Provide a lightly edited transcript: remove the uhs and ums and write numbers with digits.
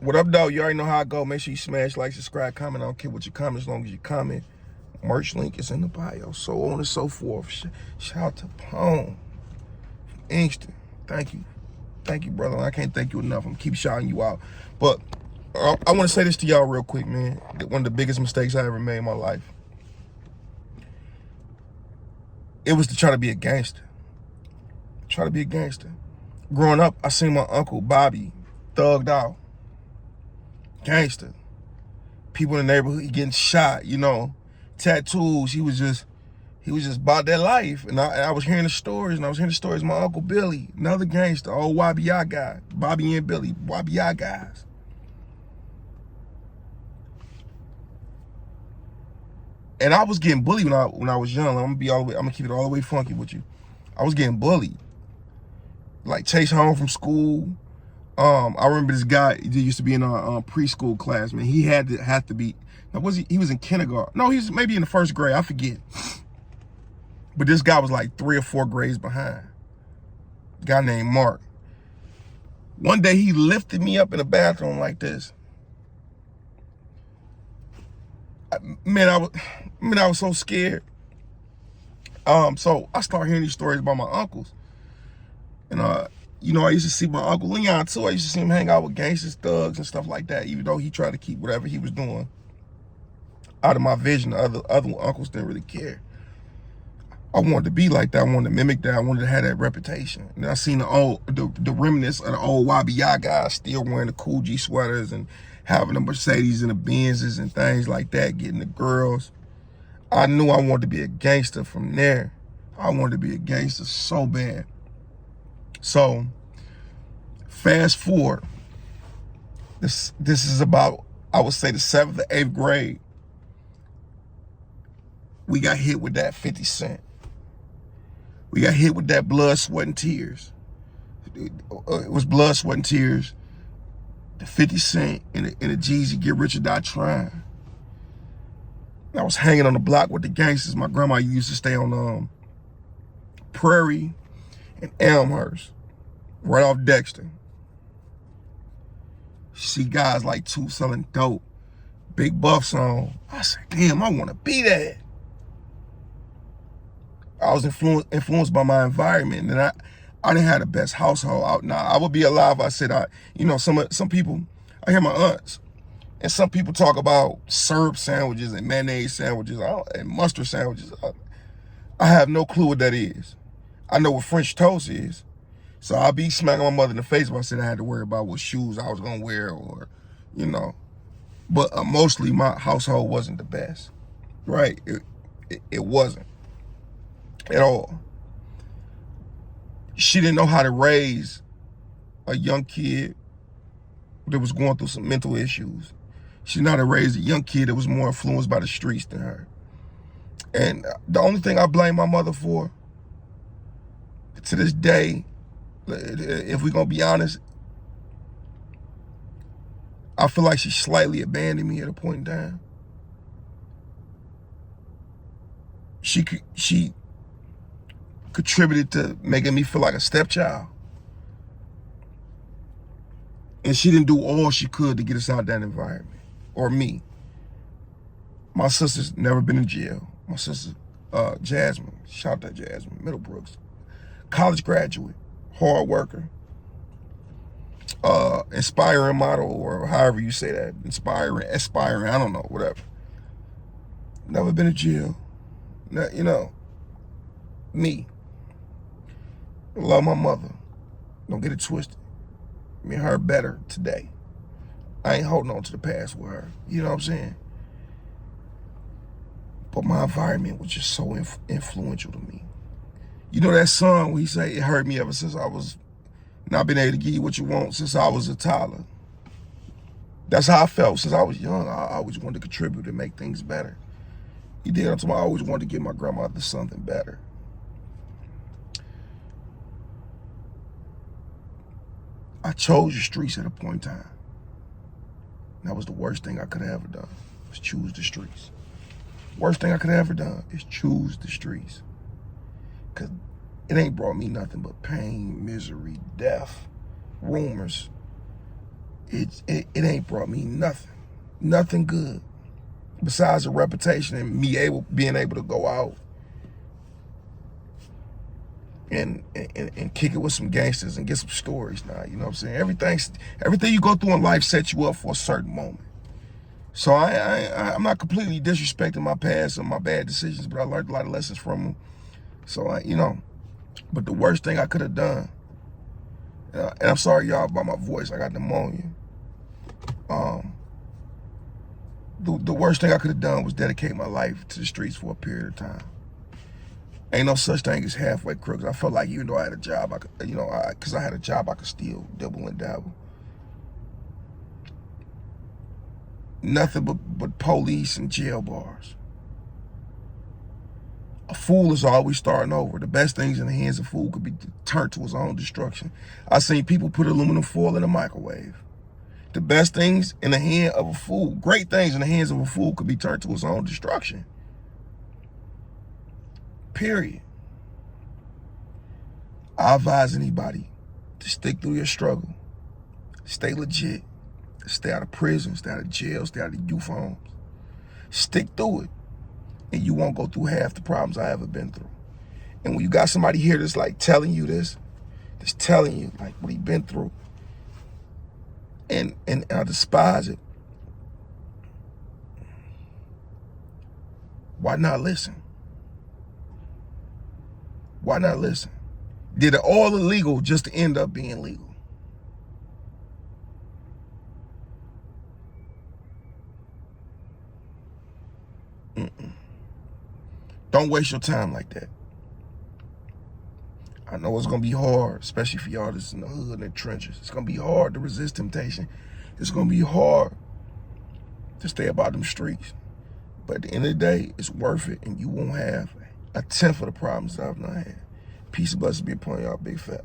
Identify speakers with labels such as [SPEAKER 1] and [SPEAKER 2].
[SPEAKER 1] What up, though? You already know how I go. Make sure you smash, like, subscribe, comment. I don't care what you comment as long as you comment. Merch link is in the bio. So on and so forth. Shout out to Pone. Inkster. Thank you. Thank you, brother. I can't thank you enough. I'm keep shouting you out. But I want to say this to y'all real quick, man. One of the biggest mistakes I ever made in my life. It was to try to be a gangster. Try to be a gangster. Growing up, I seen my uncle Bobby thugged out. Gangster. People in the neighborhood getting shot, tattoos. He was just about that life. And I was hearing the stories, of my Uncle Billy, another gangster, old YBI guy, Bobby and Billy, YBI guys. And I was getting bullied when I was young. I'm gonna keep it all the way funky with you. I was getting bullied. Like chased home from school. I remember this guy that used to be in our preschool class, man. He had to be, now he was in kindergarten. No, he was maybe in the first grade, I forget. But this guy was like 3 or 4 grades behind. A guy named Mark. One day he lifted me up in the bathroom like this. I was so scared. So I started hearing these stories about my uncles. And I used to see my Uncle Leon too. I used to see him hang out with gangsters, thugs, and stuff like that, even though he tried to keep whatever he was doing out of my vision. The other uncles didn't really care. I wanted to be like that. I wanted to mimic that. I wanted to have that reputation. And I seen the remnants of the old YBI guys still wearing the cool G sweaters and having the Mercedes and the Benzes and things like that, getting the girls. I knew I wanted to be a gangster from there. I wanted to be a gangster so bad. So, fast forward. This is about, I would say, the 7th or 8th grade. We got hit with that 50 Cent. We got hit with that blood, sweat, and tears. It was blood, sweat, and tears. The 50 Cent and the Jeezy Get Rich or Die Trying. I was hanging on the block with the gangsters. My grandma used to stay on Prairie and Elmhurst, right off Dexter. See guys like two selling dope, big buffs on. I said, damn, I want to be that. I was influenced by my environment, and I didn't have the best household. Now, I would be alive. I said, some people, I hear my aunts, and some people talk about syrup sandwiches and mayonnaise sandwiches and mustard sandwiches. I have no clue what that is. I know what French toast is. So I'll be smacking my mother in the face if I said I had to worry about what shoes I was going to wear or. But mostly my household wasn't the best, right? It wasn't at all. She didn't know how to raise a young kid that was going through some mental issues. She didn't know how to raise a young kid that was more influenced by the streets than her. And the only thing I blame my mother for, to this day, if we're going to be honest, I feel like she slightly abandoned me at a point in time. She contributed to making me feel like a stepchild. And she didn't do all she could to get us out of that environment, or me. My sister's never been in jail. My sister, Jasmine, shout out to Jasmine, Middlebrooks, college graduate, hard worker, inspiring model, or however you say that, aspiring, I don't know, whatever. Never been in jail. Me. I love my mother. Don't get it twisted. Me and her better today. I ain't holding on to the past with her. You know what I'm saying? But my environment was just so influential to me. You know that song where he say, it hurt me ever since I was not been able to give you what you want since I was a toddler. That's how I felt since I was young. I always wanted to contribute and make things better. You did. I always wanted to give my grandmother something better. I chose the streets at a point in time. That was the worst thing I could have ever done, was choose the streets. Worst thing I could have ever done is choose the streets. Because it ain't brought me nothing but pain, misery, death, rumors. it ain't brought me nothing good besides a reputation and me being able to go out and kick it with some gangsters and get some stories now. You know what I'm saying? Everything you go through in life sets you up for a certain moment. So I'm not completely disrespecting my past and my bad decisions, but I learned a lot of lessons from them. So but the worst thing I could have done, and I'm sorry y'all about my voice, I got pneumonia. The worst thing I could have done was dedicate my life to the streets for a period of time. Ain't no such thing as halfway crooks. I felt like even though I had a job, I could, because I had a job, I could still dibble and dabble. Nothing but police and jail bars. A fool is always starting over. The best things in the hands of a fool could be turned to his own destruction. I seen people put aluminum foil in a microwave. The best things in the hand of a fool, great things in the hands of a fool could be turned to his own destruction. Period. I advise anybody to stick through your struggle. Stay legit. Stay out of prison, stay out of jail, stay out of youth homes. Stick through it, and you won't go through half the problems I ever been through. And when you got somebody here that's like telling you this, that's telling you like what he been through, and I despise it, why not listen? Why not listen? Did it all illegal just to end up being legal? Don't waste your time like that. I know it's going to be hard, especially for y'all that's in the hood and the trenches. It's going to be hard to resist temptation. It's going to be hard to stay about them streets. But at the end of the day, it's worth it, and you won't have a tenth of the problems that I've not had. Peace and blessings be upon y'all, big fat.